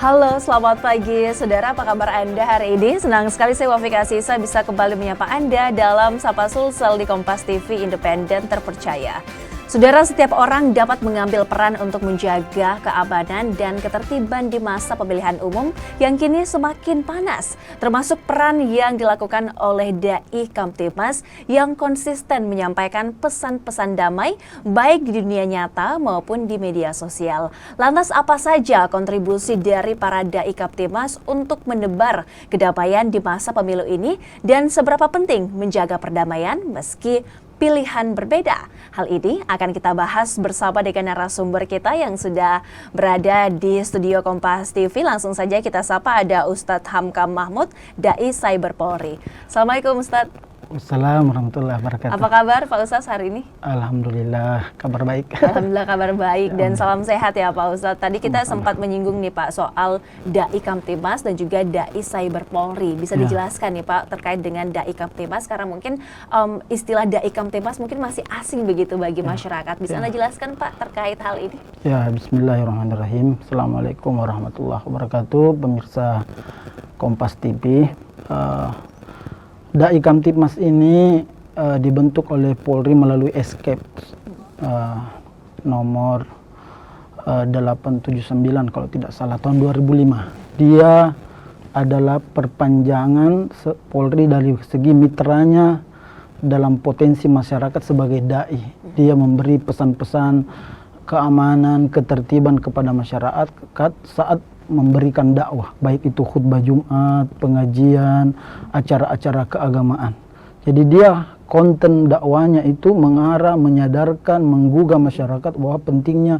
Halo, selamat pagi saudara, apa kabar Anda hari ini? Senang sekali saya Wafi Kasisa bisa kembali menyapa Anda dalam Sapa Sulsel di Kompas TV Independen Terpercaya. Saudara, setiap orang dapat mengambil peran untuk menjaga keamanan dan ketertiban di masa pemilihan umum yang kini semakin panas. Termasuk peran yang dilakukan oleh Dai Kamtibmas yang konsisten menyampaikan pesan-pesan damai baik di dunia nyata maupun di media sosial. Lantas apa saja kontribusi dari para Dai Kamtibmas untuk menebar kedamaian di masa pemilu ini dan seberapa penting menjaga perdamaian meski pilihan berbeda? Hal ini akan kita bahas bersama dengan narasumber kita yang sudah berada di studio Kompas TV. Langsung saja kita sapa, ada Ustadz Hamka Mahmud, Dai Cyber Polri. Assalamualaikum Ustadz. Assalamualaikum warahmatullahi wabarakatuh. Apa kabar Pak Ustadz hari ini? Alhamdulillah, kabar baik. Alhamdulillah kabar baik dan salam sehat ya Pak Ustadz. Tadi kita sempat menyinggung nih Pak soal Dai Kamtibmas dan juga Dai Cyber Polri. Bisa dijelaskan nih Pak terkait dengan Dai Kamtibmas karena mungkin istilah Dai Kamtibmas mungkin masih asing begitu bagi masyarakat. Bisa Anda jelaskan Pak terkait hal ini? Ya, bismillahirrahmanirrahim. Assalamualaikum warahmatullahi wabarakatuh. Pemirsa Kompas TV. Dai Kamtibmas ini dibentuk oleh Polri melalui SKEP nomor 879 kalau tidak salah tahun 2005. Dia adalah perpanjangan Polri dari segi mitranya dalam potensi masyarakat sebagai dai. Dia memberi pesan-pesan keamanan, ketertiban kepada masyarakat saat memberikan dakwah, baik itu khutbah Jumat, pengajian, acara-acara keagamaan. Jadi dia konten dakwanya itu mengarah, menyadarkan, menggugah masyarakat bahwa pentingnya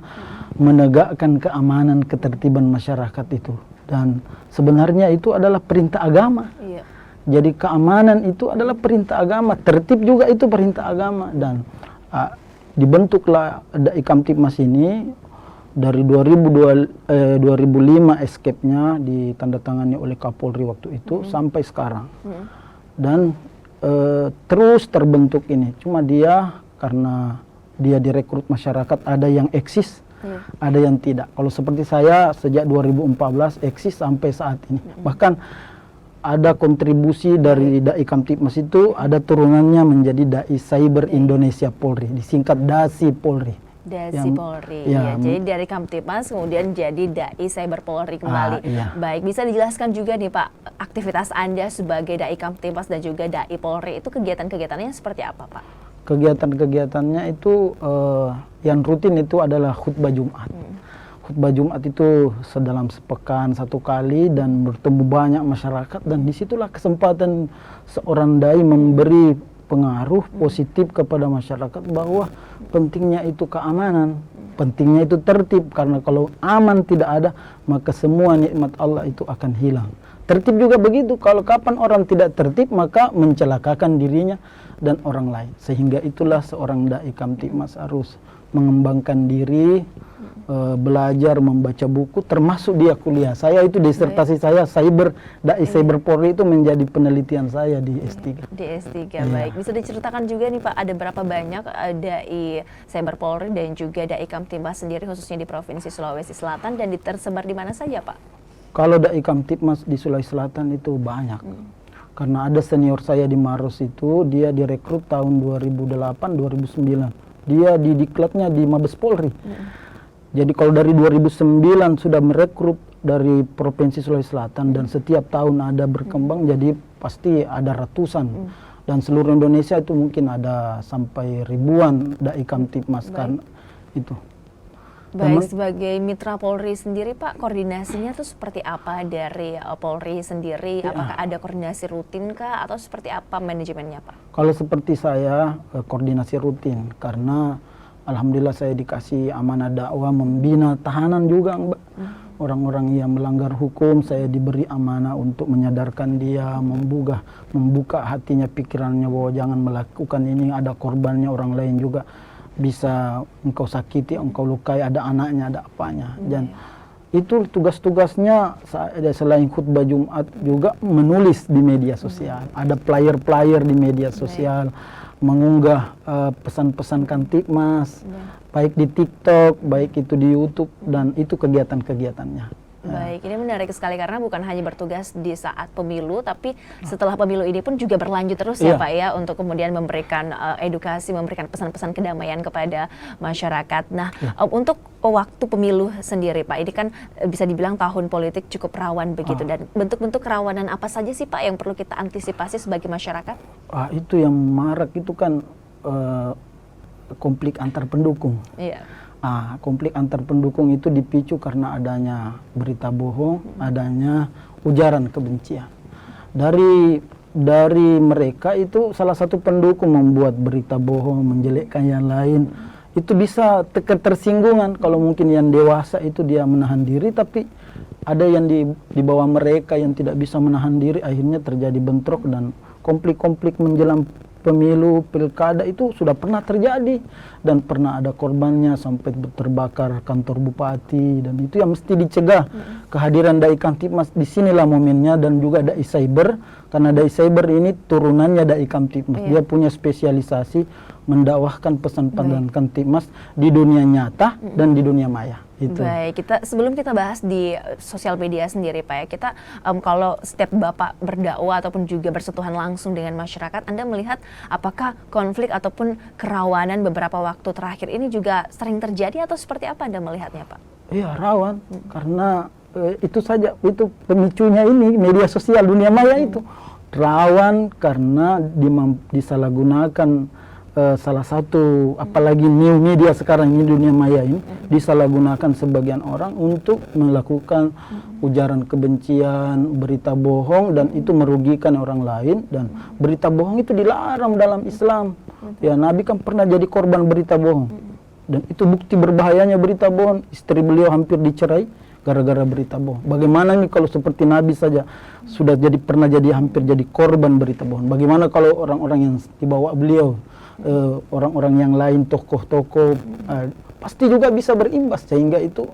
menegakkan keamanan, ketertiban masyarakat itu. Dan sebenarnya itu adalah perintah agama. Iya. Jadi keamanan itu adalah perintah agama, tertib juga itu perintah agama. Dan dibentuklah Dai Kamtibmas ini dari 2005 escape-nya ditandatangani oleh Kapolri waktu itu sampai sekarang. Dan terus terbentuk ini. Cuma dia karena dia direkrut masyarakat, ada yang eksis, ada yang tidak. Kalau seperti saya sejak 2014 eksis sampai saat ini. Bahkan ada kontribusi dari Dai Kamtibmas itu, ada turunannya menjadi Dai Cyber Indonesia Polri, disingkat DASI Polri. Dasi Polri, ya. Jadi dari Kamtibmas kemudian jadi Dai Cyber Polri kembali. Baik, bisa dijelaskan juga nih Pak, aktivitas Anda sebagai Dai Kamtibmas dan juga Dai Polri itu kegiatan-kegiatannya seperti apa Pak? Kegiatan-kegiatannya itu yang rutin itu adalah khutbah Jumat. Khutbah Jumat itu sedalam sepekan satu kali dan bertemu banyak masyarakat, dan disitulah kesempatan seorang dai memberi pengaruh positif kepada masyarakat bahwa pentingnya itu keamanan, pentingnya itu tertib, karena kalau aman tidak ada maka semua nikmat Allah itu akan hilang. Tertib juga begitu, kalau kapan orang tidak tertib maka mencelakakan dirinya dan orang lain. Sehingga itulah seorang Dai Kamtibmas harus mengembangkan diri, belajar membaca buku, termasuk dia kuliah. Saya itu disertasi saya Dai Cyber Polri itu menjadi penelitian saya di S3. Di S3, baik. Bisa diceritakan juga nih Pak, ada berapa banyak Dai Cyber Polri dan juga Dai Kamtibmas sendiri khususnya di Provinsi Sulawesi Selatan dan tersebar di mana saja Pak? Kalau Dai Kamtibmas di Sulawesi Selatan itu banyak. Karena ada senior saya di Maros itu, dia direkrut tahun 2008-2009. Dia di diklatnya di Mabes Polri. Jadi kalau dari 2009 sudah merekrut dari Provinsi Sulawesi Selatan dan setiap tahun ada berkembang, jadi pasti ada ratusan. Dan seluruh Indonesia itu mungkin ada sampai ribuan Dai Kamtibmas kan itu. Baik, sebagai mitra Polri sendiri Pak, koordinasinya tuh seperti apa dari Polri sendiri? Apakah ada koordinasi rutin kah atau seperti apa manajemennya Pak? Kalau seperti saya koordinasi rutin, karena alhamdulillah saya dikasih amanah dakwah membina tahanan juga Mbak. Orang-orang yang melanggar hukum saya diberi amanah untuk menyadarkan dia, membuka hatinya, pikirannya bahwa jangan melakukan ini, ada korbannya, orang lain juga bisa engkau sakiti, engkau lukai, ada anaknya, ada apanya. Dan itu tugas-tugasnya selain khutbah Jumat juga menulis di media sosial. Ada player-player di media sosial, mengunggah pesan-pesan Kamtibmas, baik di TikTok, baik itu di YouTube, dan itu kegiatan-kegiatannya. Baik, ini menarik sekali karena bukan hanya bertugas di saat pemilu, tapi setelah pemilu ini pun juga berlanjut terus ya Pak ya, untuk kemudian memberikan edukasi, memberikan pesan-pesan kedamaian kepada masyarakat. Nah, untuk waktu pemilu sendiri Pak, ini kan bisa dibilang tahun politik cukup rawan begitu, dan bentuk-bentuk kerawanan apa saja sih Pak yang perlu kita antisipasi sebagai masyarakat? Itu yang marak itu kan konflik antar pendukung. Iya. Konflik antar pendukung itu dipicu karena adanya berita bohong, adanya ujaran kebencian. Dari mereka itu salah satu pendukung membuat berita bohong, menjelekkan yang lain. Itu bisa ketersinggungan. Kalau mungkin yang dewasa itu dia menahan diri, tapi ada yang di bawah mereka yang tidak bisa menahan diri, akhirnya terjadi bentrok dan konflik-konflik menjelang pemilu, pilkada itu sudah pernah terjadi dan pernah ada korbannya sampai terbakar kantor bupati, dan itu yang mesti dicegah. Kehadiran Dai Kamtibmas di sinilah momennya, dan juga Dai Cyber, karena Dai Cyber ini turunannya Dai Kamtibmas. Dia punya spesialisasi mendakwahkan pesan-pesan Kamtibmas di dunia nyata dan di dunia maya. Itu. Baik, sebelum kita bahas di sosial media sendiri Pak ya, kita kalau setiap Bapak berdakwah ataupun juga bersentuhan langsung dengan masyarakat, Anda melihat apakah konflik ataupun kerawanan beberapa waktu terakhir ini juga sering terjadi atau seperti apa Anda melihatnya Pak? Iya, rawan, karena itu saja, itu pemicunya ini media sosial dunia maya itu rawan karena disalahgunakan. Salah satu, apalagi new media sekarang ini, dunia maya ini disalahgunakan sebagian orang untuk melakukan ujaran kebencian, berita bohong, dan itu merugikan orang lain. Dan berita bohong itu dilarang dalam Islam. Ya, Nabi kan pernah jadi korban berita bohong, dan itu bukti berbahayanya berita bohong. Istri beliau hampir dicerai gara-gara berita bohong. Bagaimana nih kalau seperti Nabi saja sudah pernah hampir jadi korban berita bohong? Bagaimana kalau orang-orang yang dibawa beliau, orang-orang yang lain, tokoh-tokoh, pasti juga bisa berimbas, sehingga itu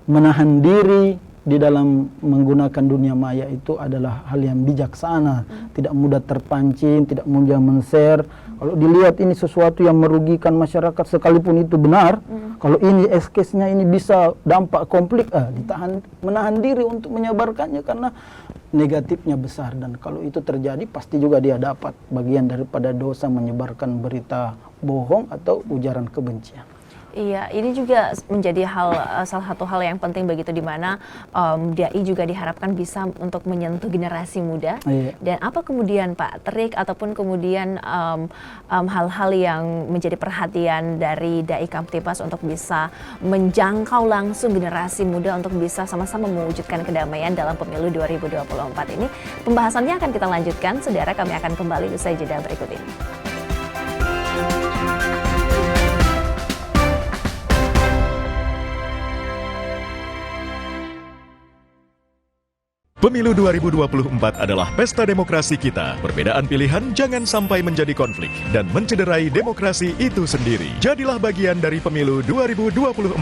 menahan diri di dalam menggunakan dunia maya itu adalah hal yang bijaksana, tidak mudah terpancing, tidak mudah men-share. Kalau dilihat ini sesuatu yang merugikan masyarakat, sekalipun itu benar, kalau ini case-nya ini bisa dampak konflik, menahan diri untuk menyebarkannya karena negatifnya besar. Dan kalau itu terjadi, pasti juga dia dapat bagian daripada dosa menyebarkan berita bohong atau ujaran kebencian. Iya, ini juga menjadi salah satu hal yang penting begitu, di mana dai juga diharapkan bisa untuk menyentuh generasi muda. Dan apa kemudian Pak trik ataupun kemudian hal-hal yang menjadi perhatian dari Dai Kamtibmas untuk bisa menjangkau langsung generasi muda untuk bisa sama-sama mewujudkan kedamaian dalam pemilu 2024 ini? Pembahasannya akan kita lanjutkan, saudara. Kami akan kembali usai jeda berikut ini. Pemilu 2024 adalah pesta demokrasi kita. Perbedaan pilihan jangan sampai menjadi konflik dan mencederai demokrasi itu sendiri. Jadilah bagian dari pemilu 2024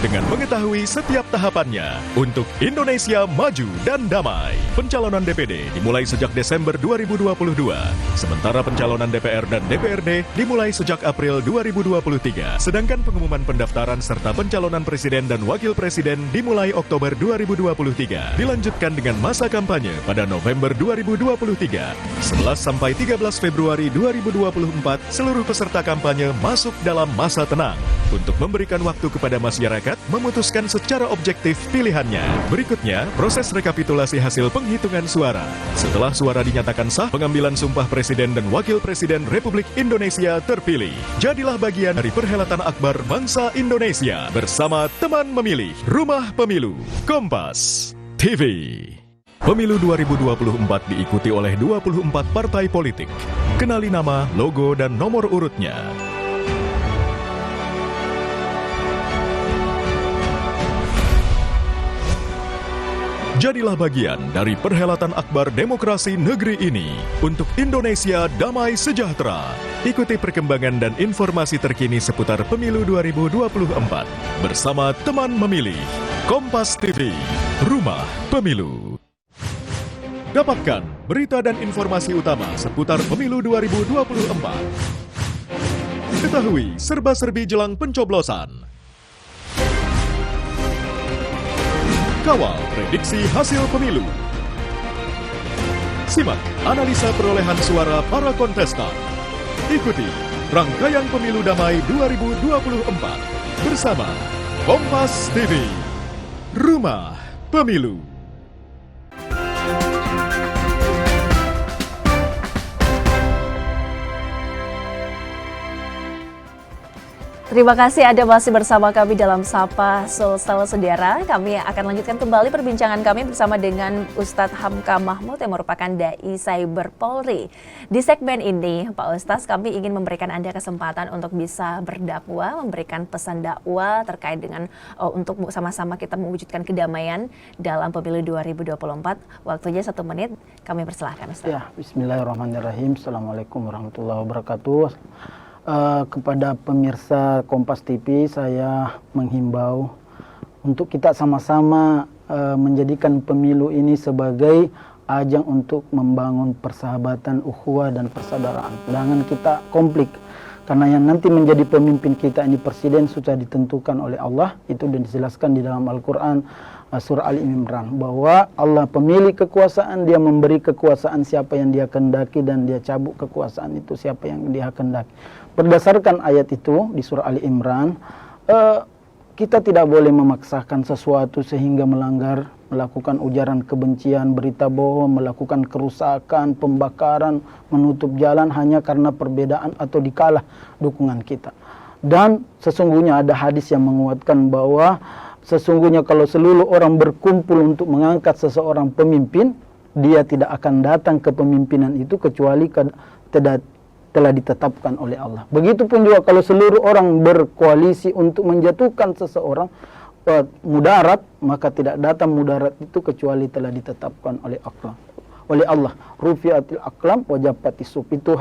dengan mengetahui setiap tahapannya untuk Indonesia maju dan damai. Pencalonan DPD dimulai sejak Desember 2022, sementara pencalonan DPR dan DPRD dimulai sejak April 2023. Sedangkan pengumuman pendaftaran serta pencalonan presiden dan wakil presiden dimulai Oktober 2023. Dilanjutkan dengan masa kampanye pada November 2023. 11 sampai 13 Februari 2024, seluruh peserta kampanye masuk dalam masa tenang untuk memberikan waktu kepada masyarakat memutuskan secara objektif pilihannya. Berikutnya, proses rekapitulasi hasil penghitungan suara. Setelah suara dinyatakan sah, pengambilan sumpah Presiden dan Wakil Presiden Republik Indonesia terpilih. Jadilah bagian dari perhelatan akbar bangsa Indonesia bersama teman memilih Rumah Pemilu Kompas TV. Pemilu 2024 diikuti oleh 24 partai politik. Kenali nama, logo, dan nomor urutnya. Jadilah bagian dari perhelatan akbar demokrasi negeri ini untuk Indonesia damai sejahtera. Ikuti perkembangan dan informasi terkini seputar Pemilu 2024 bersama teman memilih Kompas TV, Rumah Pemilu. Dapatkan berita dan informasi utama seputar Pemilu 2024. Ketahui serba-serbi jelang pencoblosan. Kawal prediksi hasil pemilu. Simak analisa perolehan suara para kontestan. Ikuti rangkaian pemilu damai 2024 bersama Kompas TV, Rumah Pemilu. Terima kasih Anda masih bersama kami dalam Sapa Sulsel Saudara. Kami akan lanjutkan kembali perbincangan kami bersama dengan Ustadz Hamka Mahmud yang merupakan Dai Cyber Polri. Di segmen ini, Pak Ustadz, kami ingin memberikan Anda kesempatan untuk bisa berdakwah, memberikan pesan dakwah terkait dengan untuk sama-sama kita mewujudkan kedamaian dalam pemilu 2024. Waktunya 1 menit, kami persilahkan Ustadz. Ya, bismillahirrahmanirrahim. Assalamualaikum warahmatullahi wabarakatuh. Kepada pemirsa Kompas TV, saya menghimbau untuk kita sama-sama menjadikan pemilu ini sebagai ajang untuk membangun persahabatan, ukhuwah dan persaudaraan. Jangan kita konflik, karena yang nanti menjadi pemimpin kita ini presiden sudah ditentukan oleh Allah. Itu dijelaskan di dalam Al-Quran surah Ali Imran, bahwa Allah pemilik kekuasaan, dia memberi kekuasaan siapa yang dia kehendaki dan dia cabut kekuasaan itu siapa yang dia kehendaki. Berdasarkan ayat itu di surah Ali Imran, kita tidak boleh memaksakan sesuatu sehingga melanggar, melakukan ujaran kebencian, berita bohong, melakukan kerusakan, pembakaran, menutup jalan hanya karena perbedaan atau dikalah dukungan kita. Dan sesungguhnya ada hadis yang menguatkan bahwa sesungguhnya kalau seluruh orang berkumpul untuk mengangkat seseorang pemimpin, dia tidak akan datang ke pemimpinan itu kecuali telah ditetapkan oleh Allah. Begitupun juga kalau seluruh orang berkoalisi untuk menjatuhkan seseorang mudarat, maka tidak datang mudarat itu kecuali telah ditetapkan oleh Allah. Rufi'atil aqlam wa jaffatis suhuf, itu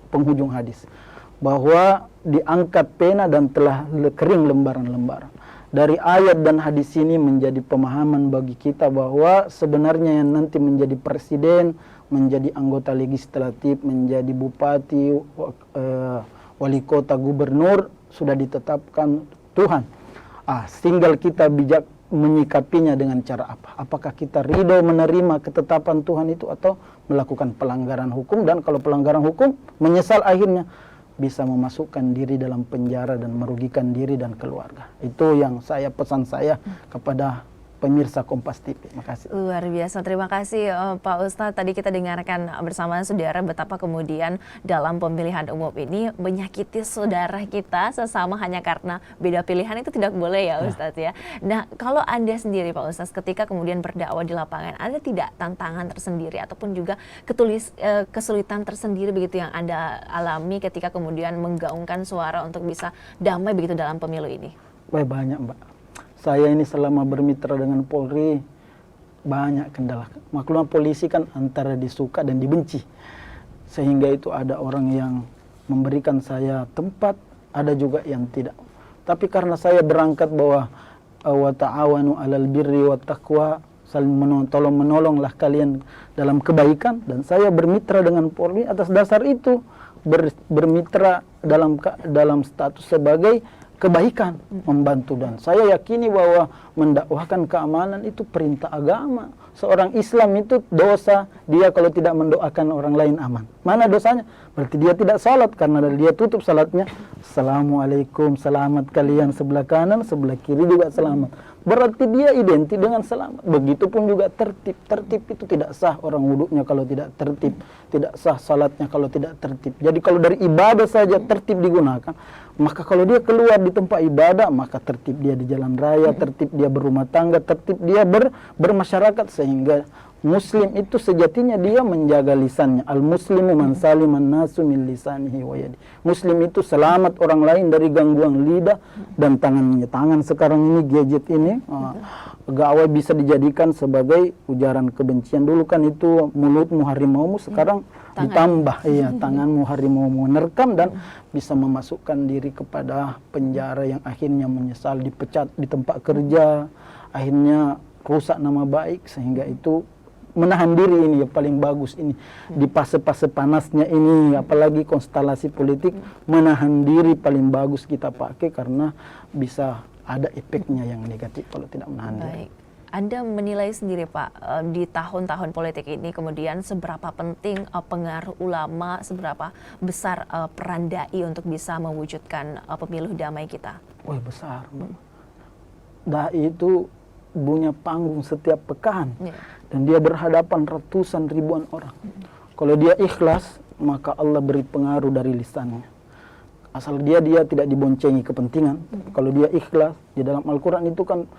penghujung hadis. Bahwa diangkat pena dan telah kering lembaran-lembaran. Dari ayat dan hadis ini menjadi pemahaman bagi kita bahwa sebenarnya yang nanti menjadi presiden, menjadi anggota legislatif, menjadi bupati, wali kota, gubernur sudah ditetapkan Tuhan. Tinggal kita bijak menyikapinya dengan cara apa? Apakah kita ridho menerima ketetapan Tuhan itu atau melakukan pelanggaran hukum, dan kalau pelanggaran hukum menyesal akhirnya bisa memasukkan diri dalam penjara dan merugikan diri dan keluarga. Itu yang pesan saya kepada pemirsa Kompas TV. Makasih. Luar biasa, terima kasih Pak Ustadz. Tadi kita dengarkan bersama saudara betapa kemudian dalam pemilihan umum ini menyakiti saudara kita sesama hanya karena beda pilihan itu tidak boleh ya Ustadz ya. Nah, kalau Anda sendiri Pak Ustadz ketika kemudian berdakwah di lapangan, ada tidak tantangan tersendiri ataupun juga kesulitan tersendiri begitu yang Anda alami ketika kemudian menggaungkan suara untuk bisa damai begitu dalam pemilu ini? Banyak Mbak. Saya ini selama bermitra dengan Polri banyak kendala. Maklum polisi kan antara disuka dan dibenci. Sehingga itu ada orang yang memberikan saya tempat, ada juga yang tidak. Tapi karena saya berangkat bahwa wa ta'awanu 'alal birri wat taqwa, saling menolonglah kalian dalam kebaikan, dan saya bermitra dengan Polri atas dasar itu, bermitra dalam status sebagai kebaikan, membantu. Dan saya yakini bahwa mendakwahkan keamanan itu perintah agama. Seorang Islam itu dosa dia kalau tidak mendoakan orang lain aman. Mana dosanya? Berarti dia tidak salat, karena dia tutup salatnya, Assalamualaikum, selamat kalian sebelah kanan, sebelah kiri juga selamat. Berarti dia identik dengan selamat. Begitupun juga tertib. Tertib itu tidak sah orang wudhunya kalau tidak tertib. Tidak sah salatnya kalau tidak tertib. Jadi kalau dari ibadah saja tertib digunakan, maka kalau dia keluar di tempat ibadah, maka tertib dia di jalan raya, tertib dia berumah tangga, tertib dia bermasyarakat. Sehingga Muslim itu sejatinya dia menjaga lisannya. Al-muslimu man saliman nasu min lisanihi wa yadi. Muslim itu selamat orang lain dari gangguan lidah dan tangannya. Tangan sekarang ini, gadget ini, gawai bisa dijadikan sebagai ujaran kebencian. Dulu kan itu mulutmu harimaumu, sekarang ditambah tanganmu harimaumu, menerkam dan bisa memasukkan diri kepada penjara yang akhirnya menyesal, dipecat di tempat kerja, akhirnya rusak nama baik. Sehingga itu menahan diri ini yang paling bagus ini di fase-fase panasnya ini, apalagi konstelasi politik, menahan diri paling bagus kita pakai, karena bisa ada efeknya yang negatif kalau tidak menahan diri. Anda menilai sendiri Pak, di tahun-tahun politik ini kemudian seberapa penting pengaruh ulama, seberapa besar peran dai untuk bisa mewujudkan pemilu damai kita? Wah besar. Dai itu punya panggung setiap pekan dan dia berhadapan ratusan ribuan orang. Kalau dia ikhlas, maka Allah beri pengaruh dari lisannya. Asal dia tidak diboncengi kepentingan. Kalau dia ikhlas, di dalam Al-Quran itu kan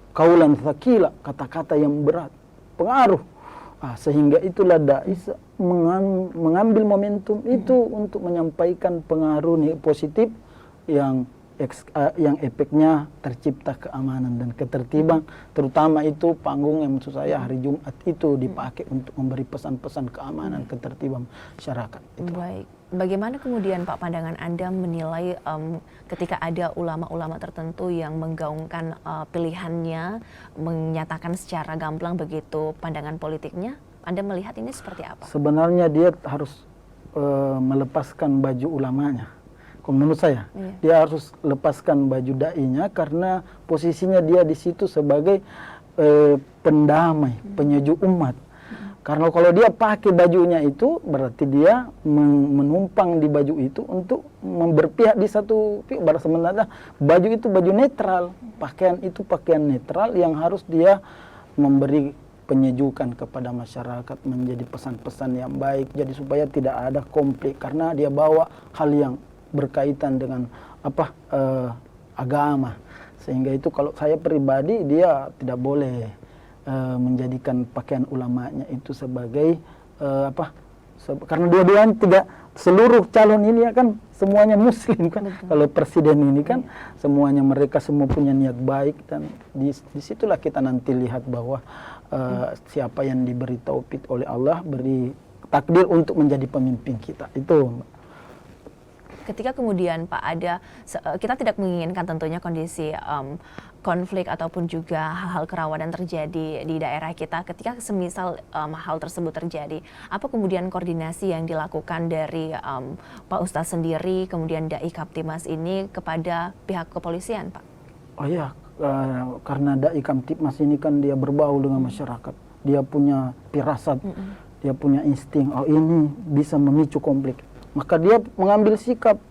kaulan tsaqila, kata-kata yang berat, pengaruh. Sehingga itulah dai mengambil momentum itu untuk menyampaikan pengaruh positif yang efeknya tercipta keamanan dan ketertiban, terutama itu panggung yang maksud saya hari Jumat itu dipakai untuk memberi pesan-pesan keamanan, ketertiban masyarakat. Itu. Baik, bagaimana kemudian Pak pandangan Anda menilai ketika ada ulama-ulama tertentu yang menggaungkan pilihannya, menyatakan secara gamblang begitu pandangan politiknya, Anda melihat ini seperti apa? Sebenarnya dia harus melepaskan baju ulamanya. Menurut saya, dia harus lepaskan baju dai-nya karena posisinya dia di situ sebagai pendamai, penyejuk umat. Karena kalau dia pakai bajunya itu, berarti dia menumpang di baju itu untuk berpihak di satu pihak. Sebenarnya baju itu baju netral, pakaian itu pakaian netral yang harus dia memberi penyejukan kepada masyarakat, menjadi pesan-pesan yang baik. Jadi supaya tidak ada konflik karena dia bawa hal yang berkaitan dengan agama, sehingga itu kalau saya pribadi dia tidak boleh menjadikan pakaian ulamanya itu sebagai karena dua-duanya seluruh calon ini ya kan semuanya muslim kan. Betul. Kalau presiden ini kan semuanya mereka semua punya niat baik dan disitulah kita nanti lihat bahwa siapa yang diberi taufik oleh Allah, beri takdir untuk menjadi pemimpin kita itu. Ketika kemudian Pak kita tidak menginginkan tentunya kondisi konflik ataupun juga hal-hal kerawanan terjadi di daerah kita. Ketika semisal hal tersebut terjadi, apa kemudian koordinasi yang dilakukan dari Pak Ustadz sendiri, kemudian Dai Kamtibmas ini kepada pihak kepolisian, Pak? Oh iya, karena Dai Kamtibmas ini kan dia berbau dengan masyarakat. Dia punya firasat, dia punya insting, ini bisa memicu konflik. Maka dia mengambil sikap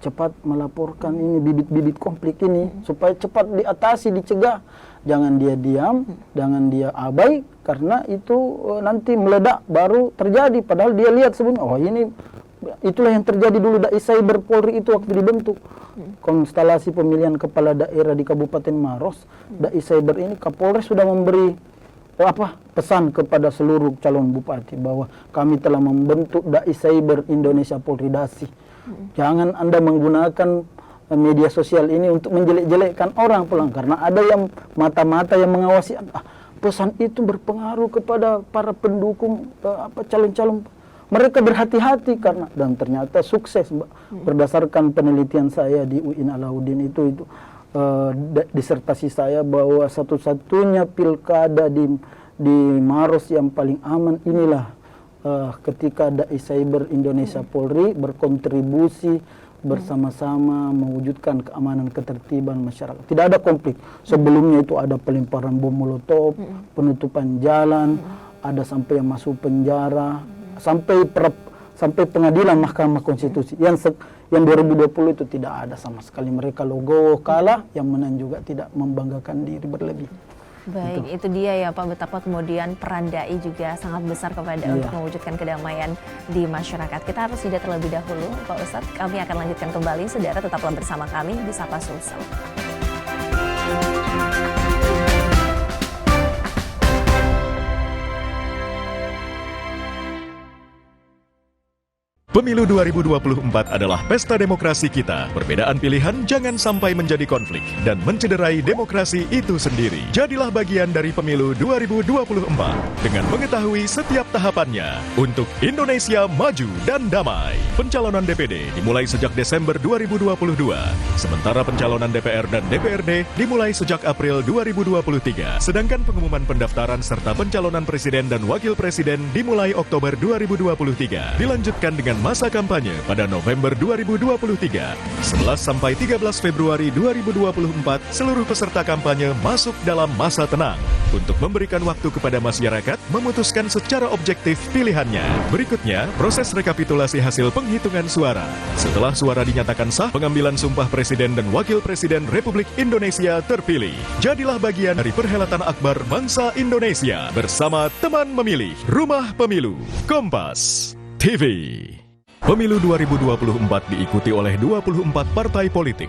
cepat melaporkan ini bibit-bibit konflik ini supaya cepat diatasi, dicegah. Jangan dia diam, jangan dia abai karena itu nanti meledak baru terjadi. Padahal dia lihat sebelumnya, itulah yang terjadi dulu Dai Cyber Polri itu waktu dibentuk. Konstelasi pemilihan kepala daerah di Kabupaten Maros, Dai Cyber ini Kapolres sudah memberi pesan kepada seluruh calon bupati bahwa kami telah membentuk Dai Cyber Indonesia Polri Dasi. Jangan Anda menggunakan media sosial ini untuk menjelek-jelekkan orang pulang karena ada yang mata-mata yang mengawasi. Pesan itu berpengaruh kepada para pendukung calon-calon. Mereka berhati-hati karena dan ternyata sukses, Mbak. Berdasarkan penelitian saya di UIN Alauddin itu disertasi saya bahwa satu-satunya pilkada di Maros yang paling aman inilah ketika Dai Cyber Indonesia Polri berkontribusi bersama-sama mewujudkan keamanan ketertiban masyarakat. Tidak ada konflik. Sebelumnya itu ada pelemparan bom molotov, penutupan jalan, ada sampai yang masuk penjara, sampai pengadilan Mahkamah Konstitusi. Yang 2020 itu tidak ada sama sekali. Mereka logo kalah, yang menang juga tidak membanggakan diri berlebih. Baik, itu dia ya Pak, betapa kemudian peran Dai juga sangat besar kepada untuk mewujudkan kedamaian di masyarakat. Kita harus jeda terlebih dahulu, Pak Ustadz. Kami akan lanjutkan kembali, saudara tetaplah bersama kami di Sapa Sulsel. Pemilu 2024 adalah pesta demokrasi kita. Perbedaan pilihan jangan sampai menjadi konflik dan mencederai demokrasi itu sendiri. Jadilah bagian dari pemilu 2024 dengan mengetahui setiap tahapannya untuk Indonesia maju dan damai. Pencalonan DPD dimulai sejak Desember 2022, sementara pencalonan DPR dan DPRD dimulai sejak April 2023. Sedangkan pengumuman pendaftaran serta pencalonan presiden dan wakil presiden dimulai Oktober 2023. Dilanjutkan dengan masa masa kampanye pada November 2023. 11 sampai 13 Februari 2024, seluruh peserta kampanye masuk dalam masa tenang untuk memberikan waktu kepada masyarakat memutuskan secara objektif pilihannya. Berikutnya, proses rekapitulasi hasil penghitungan suara. Setelah suara dinyatakan sah, pengambilan sumpah Presiden dan Wakil Presiden Republik Indonesia terpilih. Jadilah bagian dari perhelatan akbar bangsa Indonesia bersama teman memilih Rumah Pemilu Kompas TV. Pemilu 2024 diikuti oleh 24 partai politik.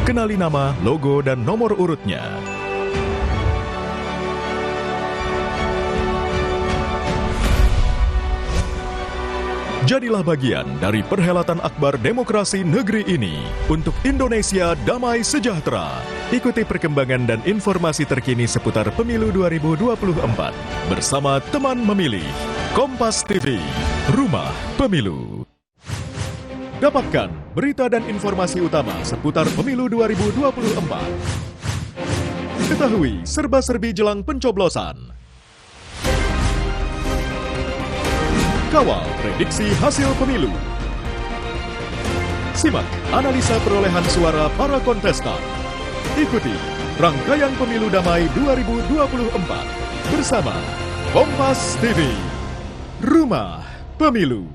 Kenali nama, logo, dan nomor urutnya. Jadilah bagian dari perhelatan akbar demokrasi negeri ini untuk Indonesia damai sejahtera. Ikuti perkembangan dan informasi terkini seputar Pemilu 2024 bersama teman memilih Kompas TV, Rumah Pemilu. Dapatkan berita dan informasi utama seputar Pemilu 2024. Ketahui serba-serbi jelang pencoblosan. Kawal prediksi hasil pemilu. Simak analisa perolehan suara para kontestan. Ikuti rangkaian Pemilu Damai 2024 bersama Kompas TV, Rumah Pemilu.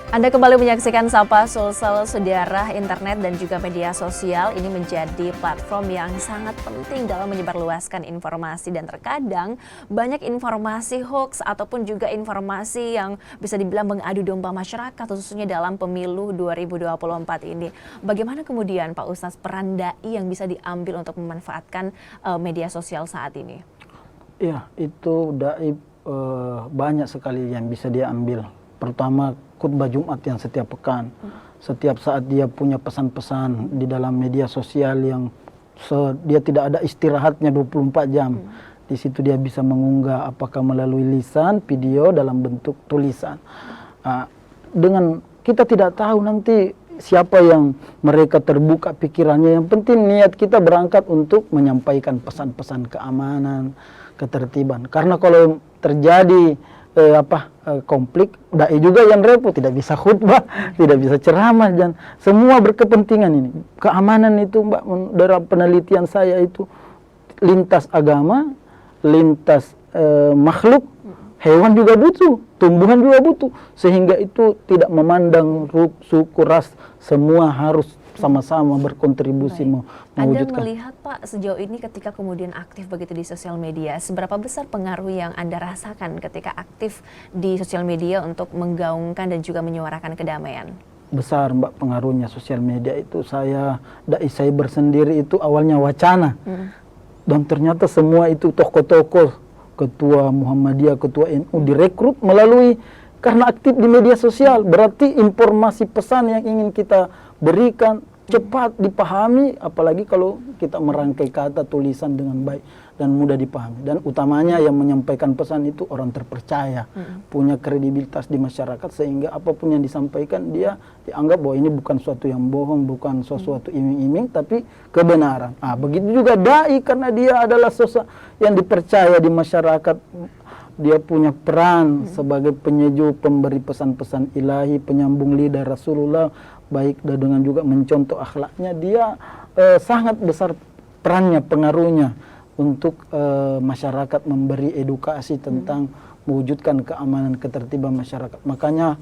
Anda kembali menyaksikan Sapa Sulsel, saudara. Internet dan juga media sosial ini menjadi platform yang sangat penting dalam menyebarluaskan informasi, dan terkadang banyak informasi hoax ataupun juga informasi yang bisa dibilang mengadu domba masyarakat, khususnya dalam Pemilu 2024 ini. Bagaimana kemudian Pak Ustadz peran dai yang bisa diambil untuk memanfaatkan media sosial saat ini? Ya, itu dai banyak sekali yang bisa dia ambil. Pertama, khutbah Jumat yang setiap pekan. Setiap saat dia punya pesan-pesan di dalam media sosial yang dia tidak ada istirahatnya 24 jam. Di situ dia bisa mengunggah apakah melalui lisan, video dalam bentuk tulisan. Dengan kita tidak tahu nanti siapa yang mereka terbuka pikirannya. Yang penting niat kita berangkat untuk menyampaikan pesan-pesan keamanan, ketertiban. Karena kalau terjadi konflik, dai juga yang repot, tidak bisa khutbah, tidak bisa ceramah, dan semua berkepentingan ini. Keamanan itu, Mbak, dalam penelitian saya itu lintas agama, lintas makhluk, hewan juga butuh, tumbuhan juga butuh, sehingga itu tidak memandang suku, ras, semua harus sama-sama berkontribusi mewujudkan. Anda melihat, Pak, sejauh ini ketika kemudian aktif begitu di sosial media, seberapa besar pengaruh yang Anda rasakan ketika aktif di sosial media untuk menggaungkan dan juga menyuarakan kedamaian? Besar, Mbak, pengaruhnya sosial media itu. Dai cyber sendiri itu awalnya wacana, dan ternyata semua itu tokoh-tokoh, ketua Muhammadiyah, ketua NU direkrut melalui karena aktif di media sosial. Berarti informasi pesan yang ingin kita berikan cepat dipahami, apalagi kalau kita merangkai kata tulisan dengan baik dan mudah dipahami. Dan utamanya yang menyampaikan pesan itu orang terpercaya, punya kredibilitas di masyarakat, sehingga apapun yang disampaikan dia dianggap bahwa ini bukan suatu yang bohong, bukan sesuatu iming-iming, tapi kebenaran. Begitu juga dai, karena dia adalah sosok yang dipercaya di masyarakat. Dia punya peran sebagai penyejuk, pemberi pesan-pesan ilahi, penyambung lidah Rasulullah, baik dengan juga mencontoh akhlaknya. Dia sangat besar perannya, pengaruhnya untuk masyarakat, memberi edukasi tentang mewujudkan keamanan, ketertiban masyarakat. Makanya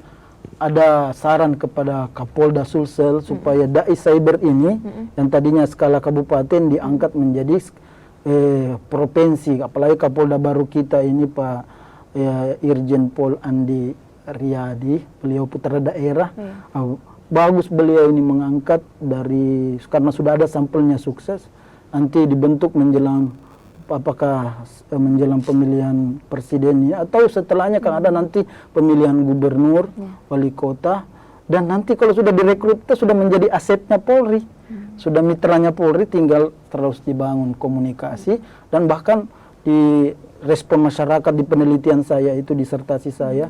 ada saran kepada Kapolda Sulsel supaya dai cyber ini yang tadinya skala kabupaten diangkat menjadi provinsi. Apalagi Kapolda baru kita ini Pak Irjen Pol Andi Riyadi, beliau putra daerah. Bagus beliau ini mengangkat dari, karena sudah ada sampelnya sukses, nanti dibentuk menjelang pemilihan presiden atau setelahnya kan ada nanti pemilihan gubernur, wali kota, dan nanti kalau sudah direkrut itu sudah menjadi asetnya Polri. Sudah mitranya Polri, tinggal terus dibangun komunikasi, dan bahkan di respon masyarakat di penelitian saya itu, disertasi saya,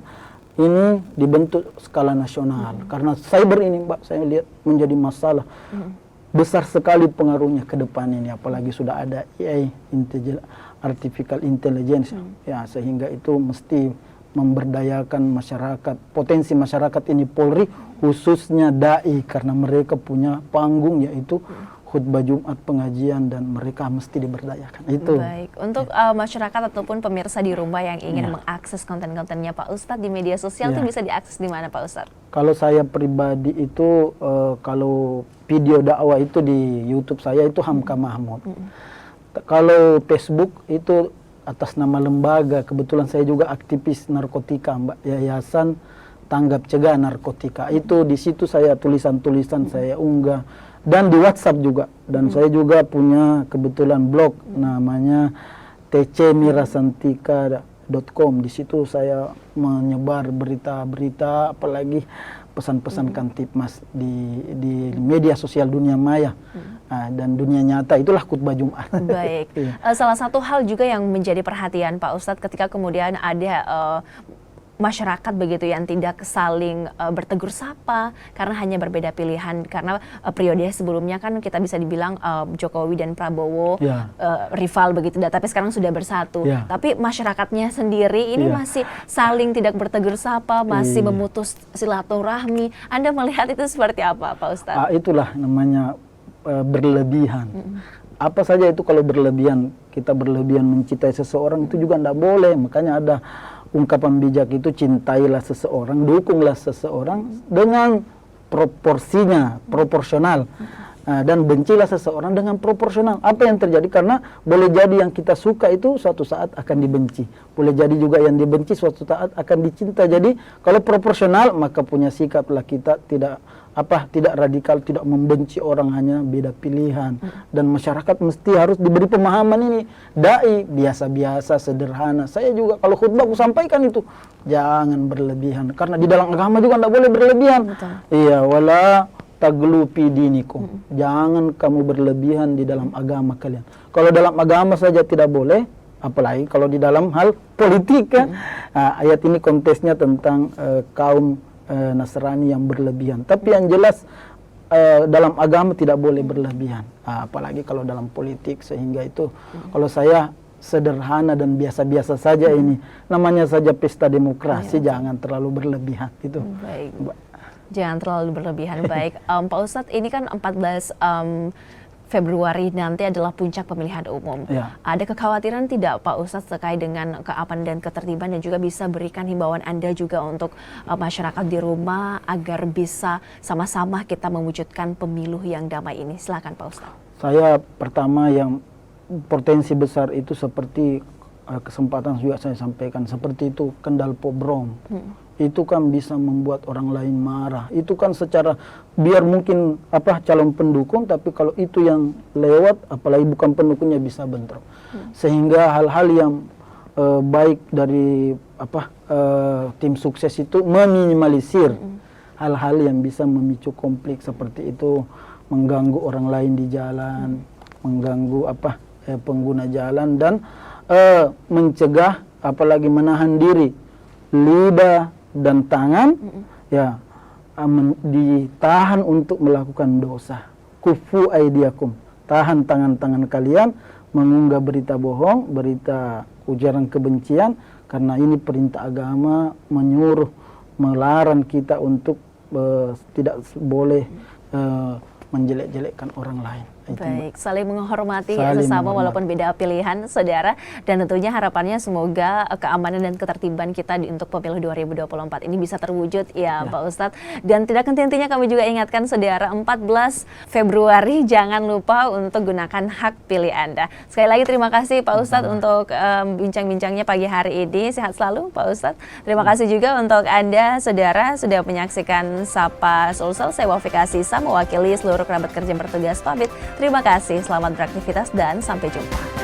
ini dibentuk skala nasional. Karena cyber ini, Mbak, saya lihat menjadi masalah. besar sekali pengaruhnya ke depan ini, apalagi sudah ada AI, artificial intelligence, ya, sehingga itu mesti memberdayakan masyarakat, potensi masyarakat ini Polri, khususnya dai, karena mereka punya panggung yaitu khutbah Jumat, pengajian, dan mereka mesti diberdayakan. Itu. Baik, untuk masyarakat ataupun pemirsa di rumah yang ingin mengakses konten-kontennya Pak Ustadz di media sosial itu bisa diakses di mana Pak Ustadz? Kalau saya pribadi itu, kalau video dakwah itu di YouTube saya itu Hamka Mahmud. Kalau Facebook itu atas nama lembaga, kebetulan saya juga aktivis narkotika, Mbak, Yayasan Tanggap Cegah Narkotika. Itu di situ saya tulisan-tulisan saya unggah, dan di WhatsApp juga. Dan saya juga punya kebetulan blog namanya tcmirasantika.com. Di situ saya menyebar berita-berita, apalagi pesan-pesan Kantipmas di media sosial dunia maya dan dunia nyata. Itulah khutbah Jumat. Baik. Salah satu hal juga yang menjadi perhatian Pak Ustadz ketika kemudian ada masyarakat begitu yang tidak saling bertegur sapa karena hanya berbeda pilihan, karena periode sebelumnya kan kita bisa dibilang Jokowi dan Prabowo rival begitu, tapi sekarang sudah bersatu. Tapi masyarakatnya sendiri ini masih saling tidak bertegur sapa, masih memutus silaturahmi. Anda melihat itu seperti apa, Pak Ustadz? Itulah namanya berlebihan. Apa saja itu kalau berlebihan, kita berlebihan mencintai seseorang itu juga tidak boleh. Makanya ada ungkapan bijak itu, cintailah seseorang, dukunglah seseorang dengan proporsinya, proporsional. Dan bencilah seseorang dengan proporsional. Apa yang terjadi? Karena boleh jadi yang kita suka itu suatu saat akan dibenci. Boleh jadi juga yang dibenci suatu saat akan dicinta. Jadi kalau proporsional, maka punya sikaplah kita tidak radikal, tidak membenci orang, hanya beda pilihan. Dan masyarakat mesti harus diberi pemahaman ini. Dai biasa-biasa, sederhana. Saya juga kalau khutbah aku sampaikan itu, jangan berlebihan. Karena di dalam agama juga tidak boleh berlebihan. Iya, wala taglu fi dinikum. Jangan kamu berlebihan di dalam agama kalian. Kalau dalam agama saja tidak boleh, apalagi kalau di dalam hal politik kan. Ayat ini konteksnya tentang kaum Nasrani yang berlebihan. Tapi yang jelas dalam agama tidak boleh berlebihan, apalagi kalau dalam politik. Sehingga itu kalau saya sederhana dan biasa-biasa saja ini, namanya saja pesta demokrasi, jangan terlalu berlebihan itu. Baik. Jangan terlalu berlebihan. Baik, Pak Ustadz, ini kan 14 Februari nanti adalah puncak pemilihan umum. Ada kekhawatiran tidak Pak Ustadz terkait dengan keamanan dan ketertiban, dan juga bisa berikan himbauan Anda juga untuk masyarakat di rumah agar bisa sama-sama kita mewujudkan pemilu yang damai ini? Silakan Pak Ustadz. Saya pertama yang potensi besar itu seperti kesempatan juga saya sampaikan, seperti itu Kendal Pobrom. Itu kan bisa membuat orang lain marah. Itu kan secara biar mungkin calon pendukung, tapi kalau itu yang lewat, apalagi bukan pendukungnya, bisa bentrok. Sehingga hal-hal yang baik dari tim sukses itu meminimalisir hal-hal yang bisa memicu konflik seperti itu, mengganggu orang lain di jalan, mengganggu pengguna jalan, dan mencegah, apalagi menahan diri, lidah dan tangan ditahan untuk melakukan dosa. Kufu aidiakum, tahan tangan-tangan kalian mengunggah berita bohong, berita ujaran kebencian, karena ini perintah agama menyuruh, melarang kita untuk tidak boleh menjelek-jelekkan orang lain. Baik, saling menghormati sesama walaupun beda pilihan, saudara. Dan tentunya harapannya semoga keamanan dan ketertiban kita untuk pemilu 2024 ini bisa terwujud ya Pak Ustadz. Dan tidak henti-hentinya kami juga ingatkan saudara, 14 Februari jangan lupa untuk gunakan hak pilih Anda. Sekali lagi terima kasih Pak Ustadz untuk bincang-bincangnya pagi hari ini. Sehat selalu Pak Ustadz. Terima kasih juga untuk Anda saudara sudah menyaksikan Sapa Sulsel. Saya Wafi Kasisa mewakili seluruh kerabat kerja yang bertugas pamit. Terima kasih, selamat beraktivitas dan sampai jumpa.